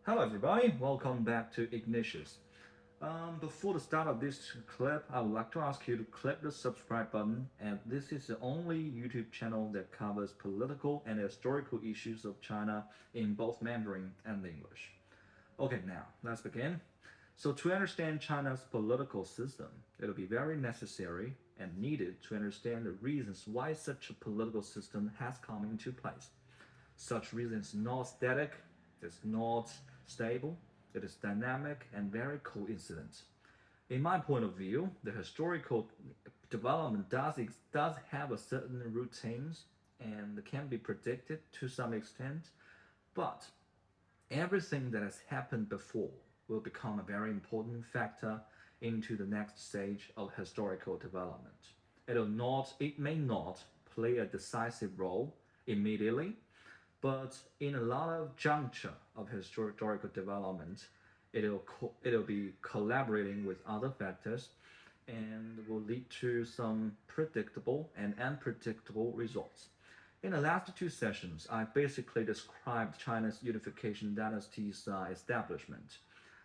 Hello everybody, welcome back to Ignatius. Before the start of this clip, I would like to ask you to click the subscribe button, and this is the only YouTube channel that covers political and historical issues of China in both Mandarin and English. Okay, now let's begin. So to understand China's political system, it'll be very necessary and needed to understand the reasons why such a political system has come into place. Such reasons not static, it's not stable, it is dynamic and very coincident. In my point of view, the historical development does have a certain routines and can be predicted to some extent, but everything that has happened before will become a very important factor into the next stage of historical development. It may not play a decisive role immediately, but in a lot of juncture of historical development, it'll be collaborating with other factors and will lead to some predictable and unpredictable results. In the last two sessions, I basically described China's unification dynasty's establishment.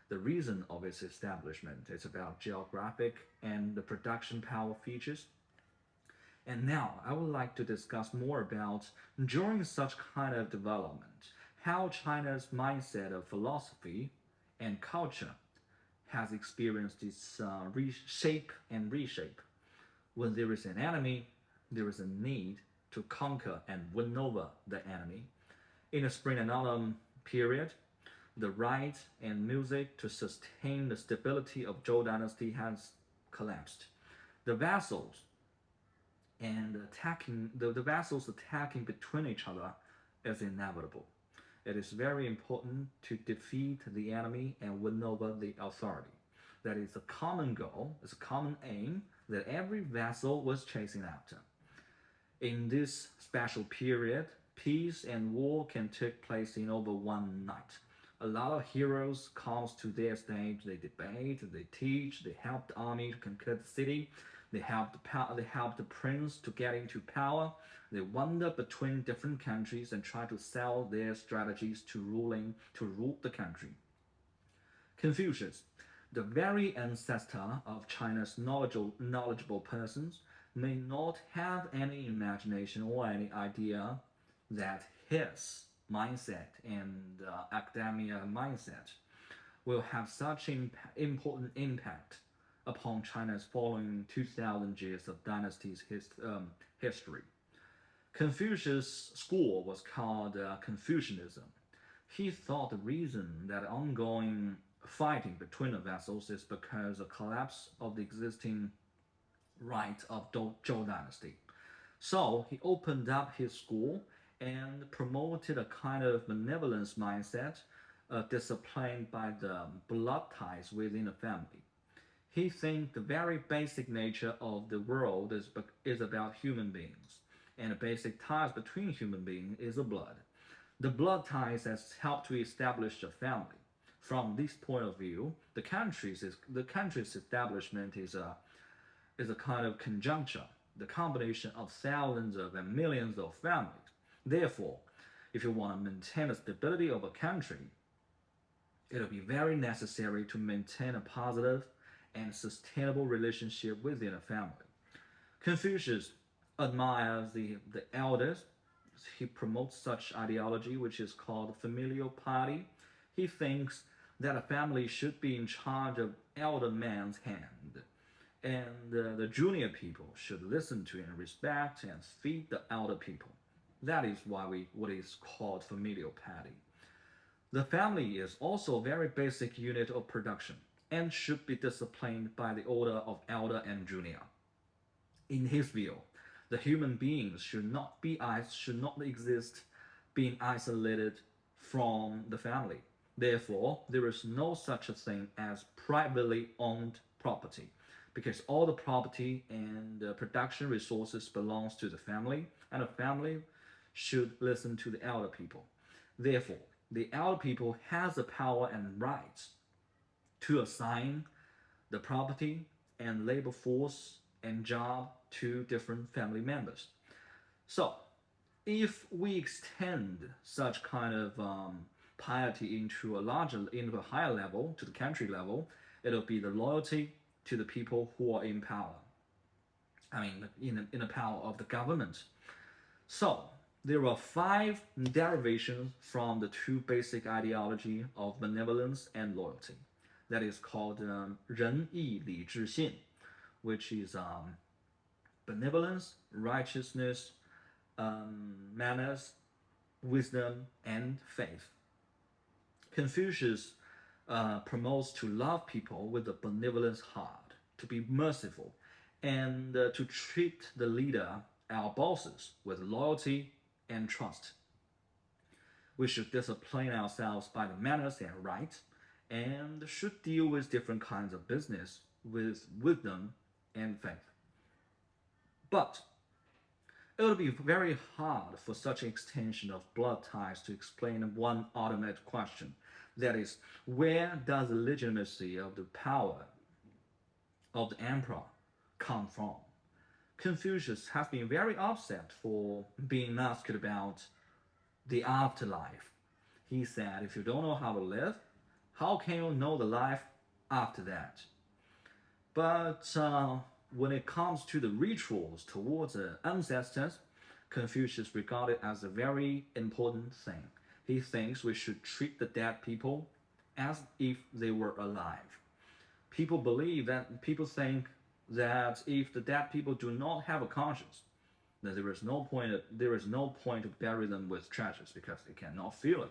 The reason of its establishment is about geographic and the production power features. And now I would like to discuss more about, during such kind of development, how China's mindset of philosophy and culture has experienced its reshape and reshape. When there is an enemy, there is a need to conquer and win over the enemy. In the spring and autumn period, the right and music to sustain the stability of Zhou dynasty has collapsed. The vassals and the vassals attacking between each other is inevitable. It is very important to defeat the enemy and win over the authority. That is a common goal, it's a common aim that every vassal was chasing after. In this special period, peace and war can take place in over one night. A lot of heroes comes to their stage, they debate, they teach, they help the army to conquer the city, they help the prince to get into power, they wander between different countries and try to sell their strategies to rule the country. Confucius, the very ancestor of China's knowledgeable persons, may not have any imagination or any idea that his mindset and academia mindset will have such important impact upon China's following 2,000 years of dynasty's history. Confucius' school was called Confucianism. He thought the reason that ongoing fighting between the vassals is because of the collapse of the existing right of Zhou dynasty. So he opened up his school and promoted a kind of benevolence mindset, disciplined by the blood ties within a family. He thinks the very basic nature of the world is about human beings, and the basic ties between human beings is the blood. The blood ties has helped to establish a family. From this point of view, the country's establishment is a kind of conjuncture, the combination of thousands of and millions of families. Therefore, if you want to maintain the stability of a country, it'll be very necessary to maintain a positive and sustainable relationship within a family. Confucius admires the elders. He promotes such ideology, which is called familial piety. He thinks that a family should be in charge of elder man's hand, and the junior people should listen to and respect and feed the elder people. That is what is called familial piety. The family is also a very basic unit of production and should be disciplined by the order of elder and junior. In his view, the human beings should not exist being isolated from the family. Therefore, there is no such a thing as privately owned property, because all the property and production resources belongs to the family, and the family should listen to the elder people. Therefore, the elder people has the power and rights to assign the property and labor force and job to different family members. So, if we extend such kind of piety into a higher level, to the country level, it'll be the loyalty to the people who are in power. I mean, in the power of the government. So there are five derivations from the two basic ideology of benevolence and loyalty. That is called 仁义礼智信, which is benevolence, righteousness, manners, wisdom, and faith. Confucius promotes to love people with a benevolent heart, to be merciful, and to treat the leader, our bosses, with loyalty and trust. We should discipline ourselves by the manners and right, and should deal with different kinds of business with wisdom and faith. But it would be very hard for such an extension of blood ties to explain one ultimate question. That is, where does the legitimacy of the power of the emperor come from? Confucius has been very upset for being asked about the afterlife. He said, if you don't know how to live, how can you know the life after that? But when it comes to the rituals towards the ancestors, Confucius regarded as a very important thing. He thinks we should treat the dead people as if they were alive. People think that if the dead people do not have a conscience, then there is no point to bury them with treasures because they cannot feel it.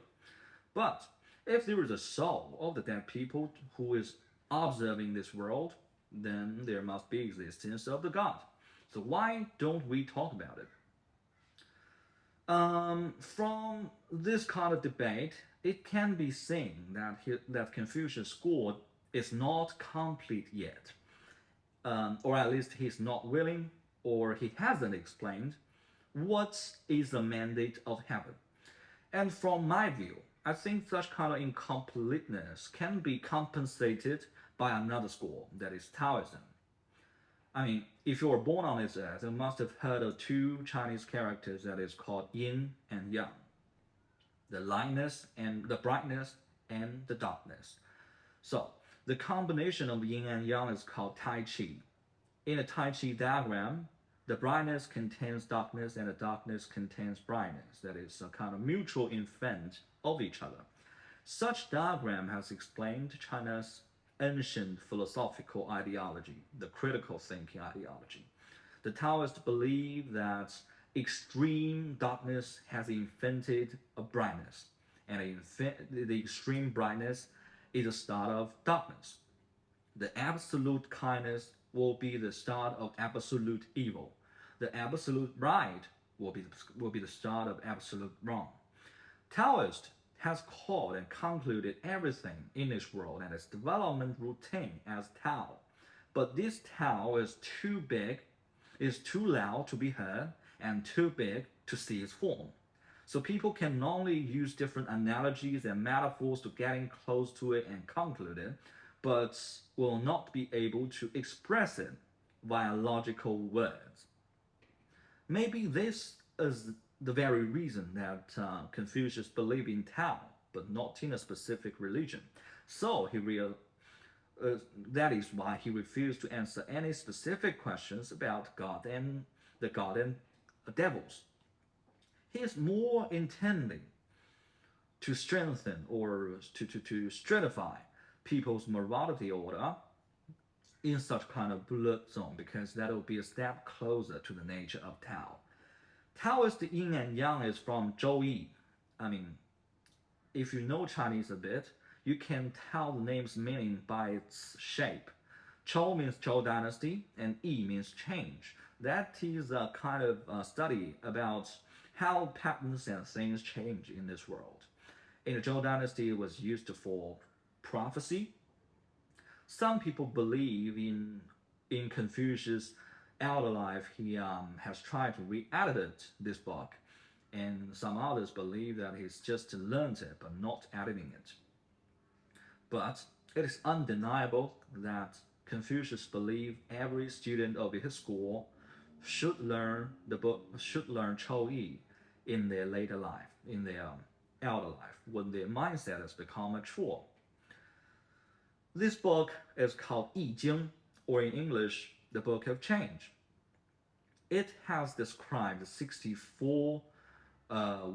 But if there is a soul of the dead people who is observing this world, then there must be existence of the God. So why don't we talk about it? From this kind of debate, it can be seen that Confucius' school is not complete yet, or at least he's not willing, or he hasn't explained what is the mandate of heaven. And from my view, I think such kind of incompleteness can be compensated by another school, that is Taoism. I mean, if you were born on this earth, you must have heard of two Chinese characters that is called yin and yang. The lightness and the brightness and the darkness. So, the combination of yin and yang is called Tai Chi. In a Tai Chi diagram, the brightness contains darkness and the darkness contains brightness. That is a kind of mutual influence of each other. Such diagram has explained China's ancient philosophical ideology, the critical thinking ideology. The Taoists believe that extreme darkness has invented a brightness, and the extreme brightness is the start of darkness. The absolute kindness will be the start of absolute evil. The absolute right will be the start of absolute wrong. Taoist has called and concluded everything in this world and its development routine as Tao. But this Tao is too big, is too loud to be heard, and too big to see its form. So people can only use different analogies and metaphors to getting close to it and conclude it, but will not be able to express it via logical words. Maybe this is the very reason that Confucius believed in Tao, but not in a specific religion. So that is why he refused to answer any specific questions about God and the devils. He is more intending to strengthen or to stratify people's morality order in such kind of blood zone, because that will be a step closer to the nature of Tao. Taoist yin and yang is from Zhou Yi. I mean, if you know Chinese a bit, you can tell the name's meaning by its shape. Zhou means Zhou dynasty, and Yi means change. That is a kind of study about how patterns and things change in this world. In the Zhou dynasty, it was used for prophecy. Some people believe in Confucius' elder life, he has tried to re-edit this book, and some others believe that he's just learned it but not editing it. But it is undeniable that Confucius believed every student of his school should learn Chou Yi in their later life, in their elder life when their mindset has become mature. This book is called 易经, or in English, the Book of Change. It has described 64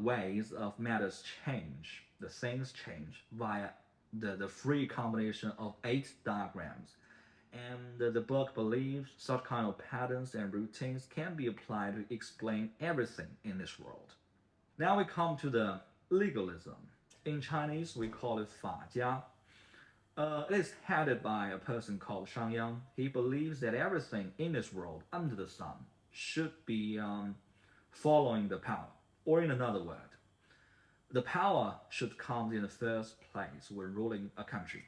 ways of matters change, the things change, via the free combination of 8 diagrams. And the book believes such kind of patterns and routines can be applied to explain everything in this world. Now we come to the legalism. In Chinese, we call it 法家. It is headed by a person called Shangyang. He believes that everything in this world under the sun should be following the power. Or in another word, the power should come in the first place when ruling a country.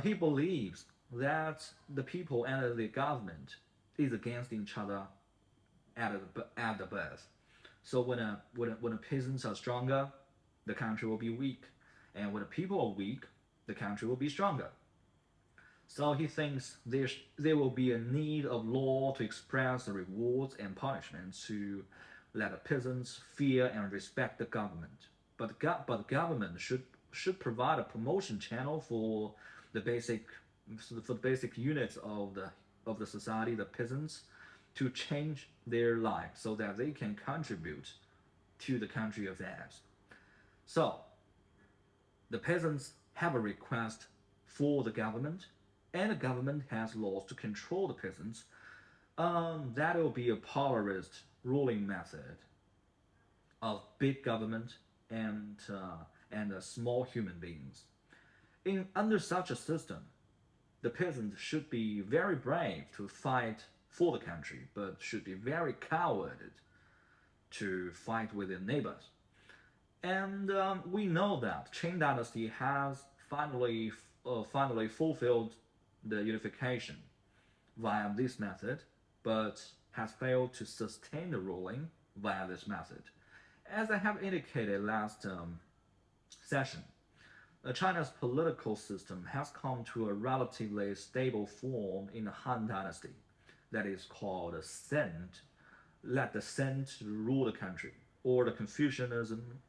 He believes that the people and the government is against each other at the birth. So when the peasants are stronger, the country will be weak. And when the people are weak, the country will be stronger. So he thinks there will be a need of law to express the rewards and punishments to let the peasants fear and respect the government. But the government should provide a promotion channel for the basic units of the society, the peasants, to change their life so that they can contribute to the country affairs. So the peasants have a request for the government, and the government has laws to control the peasants. That will be a polarized ruling method of big government and small human beings. Under such a system, the peasants should be very brave to fight for the country, but should be very cowarded to fight with their neighbors. And we know that Qing Dynasty has finally fulfilled the unification via this method, but has failed to sustain the ruling via this method. As I have indicated last session, China's political system has come to a relatively stable form in the Han Dynasty, that is called a Cent. Let the Cent rule the country, or the Confucianism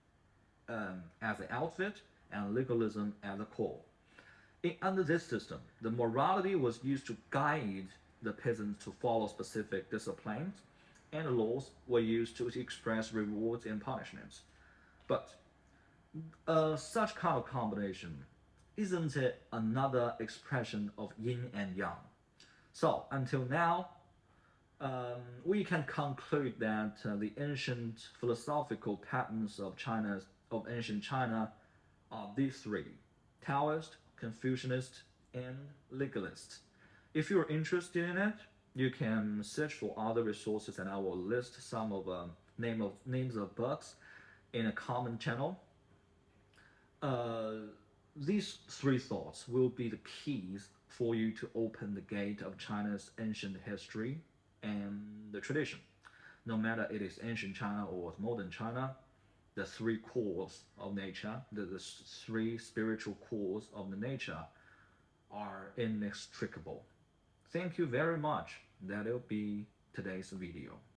as the outfit and legalism as the core. Under this system, the morality was used to guide the peasants to follow specific disciplines, and the laws were used to express rewards and punishments. But such kind of combination, isn't it another expression of yin and yang? So until now, we can conclude that the ancient philosophical patterns of ancient China are these 3: Taoist, Confucianist, and legalist. If you're interested in it, you can search for other resources, and I will list some of names of books in a comment channel. These 3 thoughts will be the keys for you to open the gate of China's ancient history and the tradition. No matter it is ancient China or modern China, the 3 cores of nature, the 3 spiritual cores of the nature are inextricable. Thank you very much. That'll be today's video.